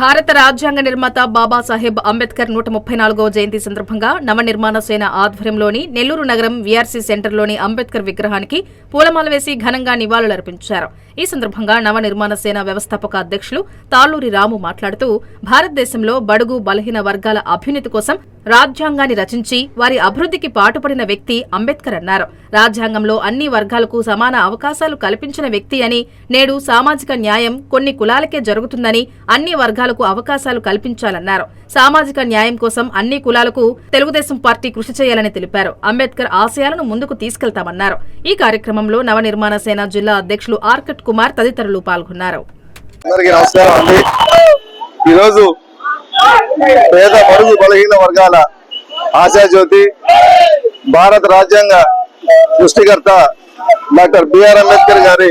భారత రాజ్యాంగ నిర్మాత బాబాసాహెబ్ అంబేద్కర్ 134వ జయంతి సందర్భంగా నవనిర్మాణ సేన ఆధ్వర్యంలోని నెల్లూరు నగరం వీఆర్సీ సెంటర్లోని అంబేద్కర్ విగ్రహానికి పూలమాల వేసి ఘనంగా నివాళులర్పించారు. ఈ సందర్భంగా నవనిర్మాణ సేన వ్యవస్థాపక అధ్యక్షులు తాళ్లూరి రాము మాట్లాడుతూ భారతదేశంలో బడుగు బలహీన వర్గాల అభ్యున్నతి కోసం రాజ్యాంగాన్ని రచించి వారి అభివృద్ధికి పాటుపడిన వ్యక్తి అంబేద్కర్ అన్నారు. రాజ్యాంగంలో అన్ని వర్గాలకు సమాన అవకాశాలు కల్పించిన వ్యక్తి అని, నేడు సామాజిక న్యాయం కొన్ని కులాలకే జరుగుతుందని అన్ని వర్గాలకు అవకాశాలు కల్పించాలన్నారు. సామాజిక న్యాయం కోసం అన్ని కులాలకు తెలుగుదేశం పార్టీ కృషి చేయాలని తెలిపారు. అంబేద్కర్ ఆశయాలను ముందుకు తీసుకెళ్తామన్నారు. ఈ కార్యక్రమంలో నవనిర్మాణ సేన జిల్లా అధ్యక్షులు ఆర్కట్ కుమార్ తదితరులు పాల్గొన్నారు. పేద బడుగు బలహీన వర్గాల ఆశాజ్యోతి భారత రాజ్యాంగ సృష్టికర్త డాక్టర్ బిఆర్ అంబేద్కర్ గారి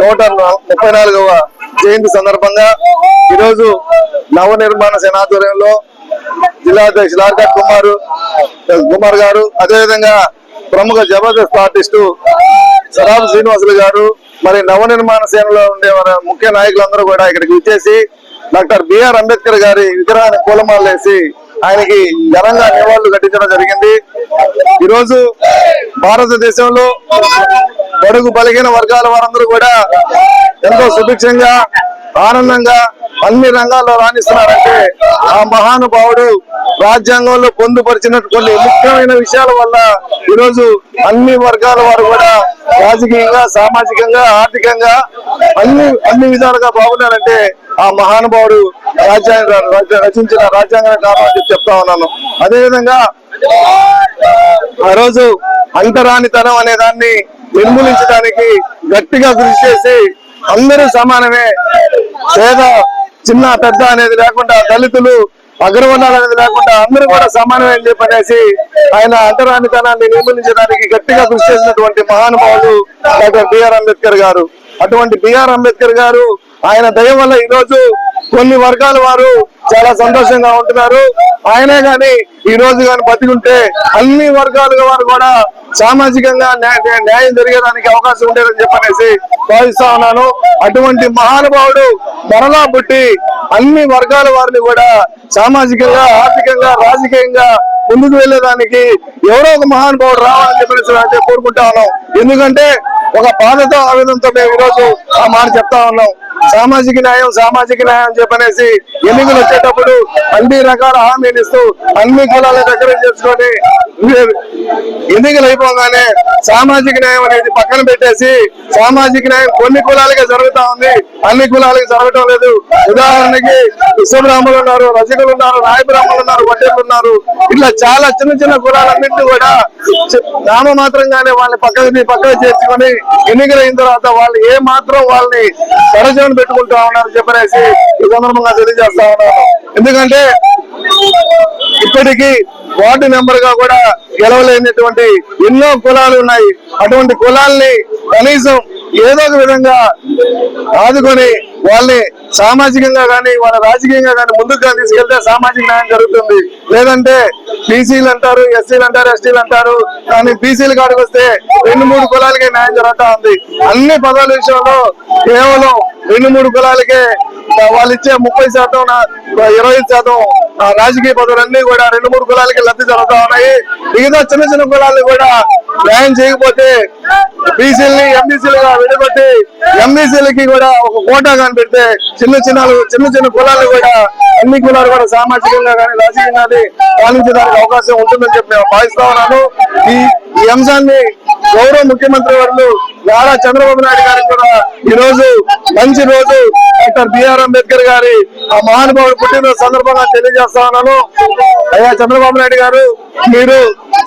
134వ జయంతి సందర్భంగా ఈరోజు నవనిర్మాణ సేన ఆధ్వర్యంలో జిల్లా అధ్యక్షులు ఆర్కట్ కుమార్ గారు, అదేవిధంగా ప్రముఖ జబర్దస్త్ ఆర్టిస్టు సరాబ్ శ్రీనివాసులు గారు, మరి నవనిర్మాణ సేనలో ఉండే ముఖ్య నాయకులందరూ కూడా ఇక్కడికి వచ్చేసి డాక్టర్ బిఆర్ అంబేద్కర్ గారి విగ్రహాన్ని పూలమాల వేసి ఆయనకి ఘనంగా నివాళులు ఘటించడం జరిగింది. ఈరోజు భారతదేశంలో బడుగు బలహీన వర్గాల వారందరూ కూడా ఎంతో సుభిక్షంగా ఆనందంగా అన్ని రంగాల్లో రాణిస్తున్నారంటే ఆ మహానుభావుడు రాజ్యాంగంలో పొందుపరిచిన కొన్ని ముఖ్యమైన విషయాల వల్ల ఈరోజు అన్ని వర్గాల వారు కూడా రాజకీయంగా, సామాజికంగా, ఆర్థికంగా అన్ని విధాలుగా బాగున్నారంటే ఆ మహానుభావుడు రచించిన రాజ్యాంగాన్ని కారణం చెప్తా ఉన్నాను. అదేవిధంగా ఆ రోజు అంటరానితనం అనే దాన్ని నిర్మూలించడానికి గట్టిగా కృషి చేసి అందరూ సమానమే, పేద చిన్న పెద్ద అనేది లేకుండా, దళితులు అగ్రవర్ణాలు అనేది లేకుండా అందరూ కూడా సమానమే అని చెప్పనేసి ఆయన అంటరానితనాన్ని నిర్మూలించడానికి గట్టిగా కృషి చేసినటువంటి మహానుభావుడు డాక్టర్ బిఆర్ అంబేద్కర్ గారు. అటువంటి బిఆర్ అంబేద్కర్ గారు ఆయన దయ వల్ల ఈరోజు కొన్ని వర్గాల వారు చాలా సంతోషంగా ఉంటున్నారు. ఆయనే గాని ఈ రోజు గాని బతికుంటే అన్ని వర్గాల వారు కూడా సామాజికంగా న్యాయం జరిగేదానికి అవకాశం ఉండేదని చెప్పనేసి భావిస్తా ఉన్నాను. అటువంటి మహానుభావుడు మరలా పుట్టి అన్ని వర్గాల వారిని కూడా సామాజికంగా, ఆర్థికంగా, రాజకీయంగా ముందుకు వెళ్లేదానికి ఎవరో ఒక మహానుభావుడు రావాలని చెప్పేసి కోరుకుంటా ఉన్నాం. ఎందుకంటే ఒక బాధతో ఆవేదనతో మేము ఈరోజు ఆ మాట చెప్తా ఉన్నాం. సామాజిక న్యాయం చెప్పనేసి ఎన్నికలు వచ్చేటప్పుడు అన్ని రకాల హామీలు ఇస్తూ అన్ని కులాల దగ్గర చేసుకొని ఎన్నికలు అయిపోగానే సామాజిక న్యాయం అనేది పక్కన పెట్టేసి సామాజిక న్యాయం కొన్ని కులాలకే జరుగుతా ఉంది, అన్ని కులాలకి జరగటం లేదు. ఉదాహరణకి విశ్వబ్రాహ్మణులు ఉన్నారు, రజకులు ఉన్నారు, నాయబ్రాహ్మణులు ఉన్నారు, వడ్డేలు ఉన్నారు. ఇట్లా చాలా చిన్న కులాలన్నింటినీ కూడా నామమాత్రంగానే వాళ్ళని పక్కన చేర్చుకొని ఎన్నికలైన తర్వాత వాళ్ళు ఏ మాత్రం వాళ్ళని సరజన పెట్టుకుంటా ఉన్నారు చెప్పనేసి ఈ సందర్భంగా తెలియజేస్తా ఉన్నాను. ఎందుకంటే ఇప్పటికీ వార్డు మెంబర్ గా కూడా గెలవలేనటువంటి ఎన్నో కులాలు ఉన్నాయి. అటువంటి కులాల్ని కనీసం ఏదో ఒక విధంగా ఆదుకొని వాళ్ళని సామాజికంగా కానీ వాళ్ళ రాజకీయంగా కానీ ముందుకు తీసుకెళ్తే సామాజిక న్యాయం జరుగుతుంది. లేదంటే బీసీలు అంటారు, ఎస్సీలు అంటారు, ఎస్టీలు అంటారు, కానీ బీసీలు కాడికి వస్తే 2-3 కులాలకే న్యాయం జరుగుతా ఉంది. అన్ని పదవుల విషయంలో కేవలం 2-3 కులాలకే వాళ్ళు ఇచ్చే 30%, 20% రాజకీయ పదవులన్నీ కూడా 2-3 కులాలకి లబ్ధి జరుగుతా ఉన్నాయి. మిగతా చిన్న కులాలను కూడా న్యాయం చేయకపోతే బీసీలని ఎంబీసీలుగా విడగొట్టి ఎంబీసీలకి కూడా ఒక కోటా కానీ పెడితే చిన్న కులాలు కూడా అన్ని కులాలు కూడా సామాజికంగా కానీ రాజకీయంగా కానీ పాలించడానికి అవకాశం ఉంటుందని చెప్పి నేను భావిస్తా ఉన్నాను. ఈ అంశాన్ని గౌరవ ముఖ్యమంత్రి వర్యులు నారా చంద్రబాబు నాయుడు గారికి కూడా ఈ రోజు మంచి రోజు డాక్టర్ బిఆర్ అంబేద్కర్ గారి ఆ మహానుభావుడు పుట్టినరోజు సందర్భంగా తెలియజేస్తా ఉన్నాను. అయ్యా చంద్రబాబు నాయుడు గారు, మీరు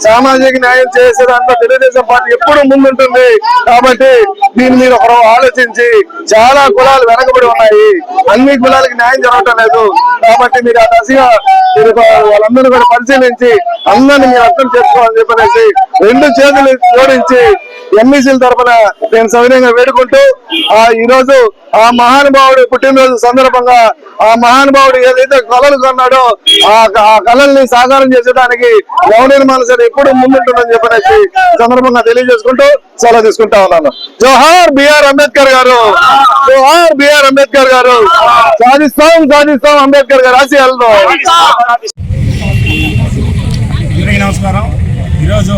సామాజిక న్యాయం చేసే దాంట్లో తెలుగుదేశం పార్టీ ఎప్పుడు ముందుంటుంది. కాబట్టి దీన్ని మీరు ఆలోచించి, చాలా కులాలు వెనకబడి ఉన్నాయి, అన్ని కులాలకి న్యాయం జరగటం లేదు. కాబట్టి మీరు ఆ దశగా మీరు వాళ్ళందరూ కూడా పరిశీలించి అందరినీ మీరు అర్థం చేసుకోవాలని చెప్పనేసి 2 చేతులు జోడించి ఎంఈసీల తరఫున నేను సవినయంగా వేడుకుంటూ ఈ రోజు ఆ మహానుభావుడు పుట్టినరోజు సందర్భంగా ఆ మహానుభావుడు ఏదైతే కళలు కొన్నాడో ఆ కళల్ని సాకారం చేసేదానికి నవ నిర్మాణ సేన ఎప్పుడు ముందుంటుందని చెప్పనేసి సందర్భంగా తెలియజేసుకుంటూ సెలవు తీసుకుంటా ఉన్నాను. జోహార్ బిఆర్ అంబేద్కర్ గారు, జోహార్ బిఆర్ అంబేద్కర్ గారు. సాధిస్తాం అంబేద్కర్ గారు ఆశయాలను. అందరికీ నమస్కారం. ఈరోజు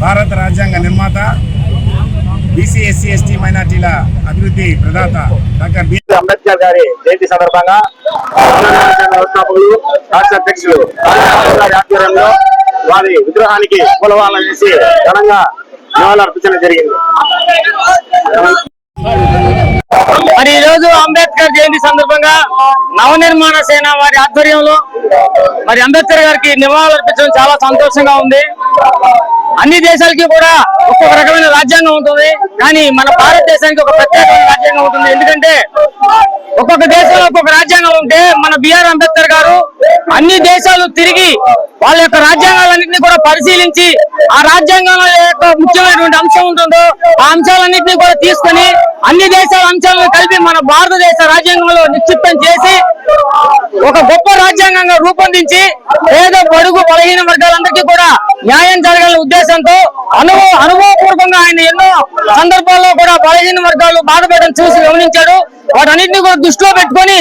భారత రాజ్యాంగ నిర్మాత, బీసీ ఎస్సీ ఎస్టీ మైనార్టీల అభివృద్ధి ప్రదాత డాక్టర్ బిఆర్ అంబేద్కర్ గారి జయంతి సందర్భంగా వ్యవస్థాపకులు రాష్ట్ర అధ్యక్షులు గారి ఆధ్వర్యంలో వారి విగ్రహానికి పూలమాలలు వేసి ఘనంగా నివాళులు అర్పించడం జరిగింది. మరి ఈ రోజు అంబేద్కర్ జయంతి సందర్భంగా నవనిర్మాణ సేన వారి ఆధ్వర్యంలో మరి అంబేద్కర్ గారికి నివాళులు అర్పించడం చాలా సంతోషంగా ఉంది. అన్ని దేశాలకి కూడా ఒక్కొక్క రకమైన రాజ్యాంగం ఉంటుంది, కానీ మన భారతదేశానికి ఒక ప్రత్యేకమైన రాజ్యాంగం ఉంటుంది. ఎందుకంటే ఒక్కొక్క దేశంలో ఒక్కొక్క రాజ్యాంగం ఉంటే మన బిఆర్ అంబేద్కర్ గారు అన్ని దేశాలు తిరిగి వాళ్ళ యొక్క రాజ్యాంగాలన్నింటినీ కూడా పరిశీలించి ఆ రాజ్యాంగంలో యొక్క ముఖ్యమైనటువంటి అంశం ఉంటుందో ఆ అంశాలన్నింటినీ కూడా తీసుకొని అన్ని దేశాల అంశాలను కలిపి మన భారతదేశ రాజ్యాంగంలో నిక్షిప్తం చేసి ఒక గొప్ప రాజ్యాంగంగా రూపొందించి పేద బడుగు బలహీన వర్గాలందరికీ కూడా న్యాయం జరగాలనే ఉద్దేశంతో అనుభవపూర్వకంగా ఆయన ఎన్నో సందర్భాల్లో కూడా బలహీన వర్గాలు బాధపడడం చూసి గమనించాడు. వాటన్నింటినీ కూడా దృష్టిలో పెట్టుకొని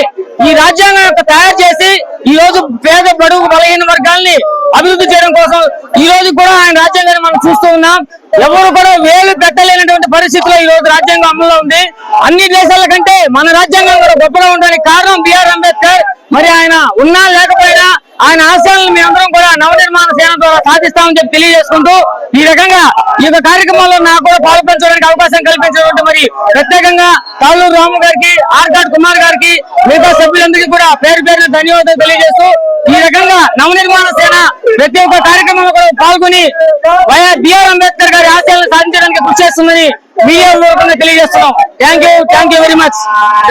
ఈ రాజ్యాంగం యొక్క తయారు చేసి ఈ రోజు పేద బడుగు బలహీన వర్గాల్ని అభివృద్ధి చేయడం కోసం ఈ రోజు కూడా ఆయన రాజ్యాంగాన్ని మనం చూస్తూ ఉన్నాం. ఎవరు కూడా వేలు పెట్టలేనటువంటి పరిస్థితిలో ఈ రోజు రాజ్యాంగం అమల్లో ఉంది. అన్ని దేశాల కంటే మన రాజ్యాంగం కూడా గొప్పగా ఉండడానికి కారణం బిఆర్ అంబేద్కర్. మరి ఆయన ఉన్నా లేకపోయినా ఆయన ఆశయాలను మేమందరం కూడా నవనిర్మాణ సేన ద్వారా సాధిస్తామని చెప్పి తెలియజేసుకుంటూ ఈ రకంగా ఈ యొక్క కార్యక్రమంలో నాకు కూడా పాల్పంచడానికి అవకాశం కల్పించినటువంటి మరి ప్రత్యేకంగా తాళ్ళూరు రాము గారికి, ఆర్కాడ్ కుమార్ గారికి, మిగతా సభ్యులందరికీ కూడా పేరు పేరున ధన్యవాదాలు తెలియజేస్తూ ఈ రకంగా నవనిర్మాణ సేన ప్రతి ఒక్క కార్యక్రమంలో కూడా పాల్గొని బిఆర్ అంబేద్కర్ గారి ఆశయాలను సాధించడానికి కృషి చేస్తుందని మీడియా తెలియజేస్తున్నాం. Thank you very much.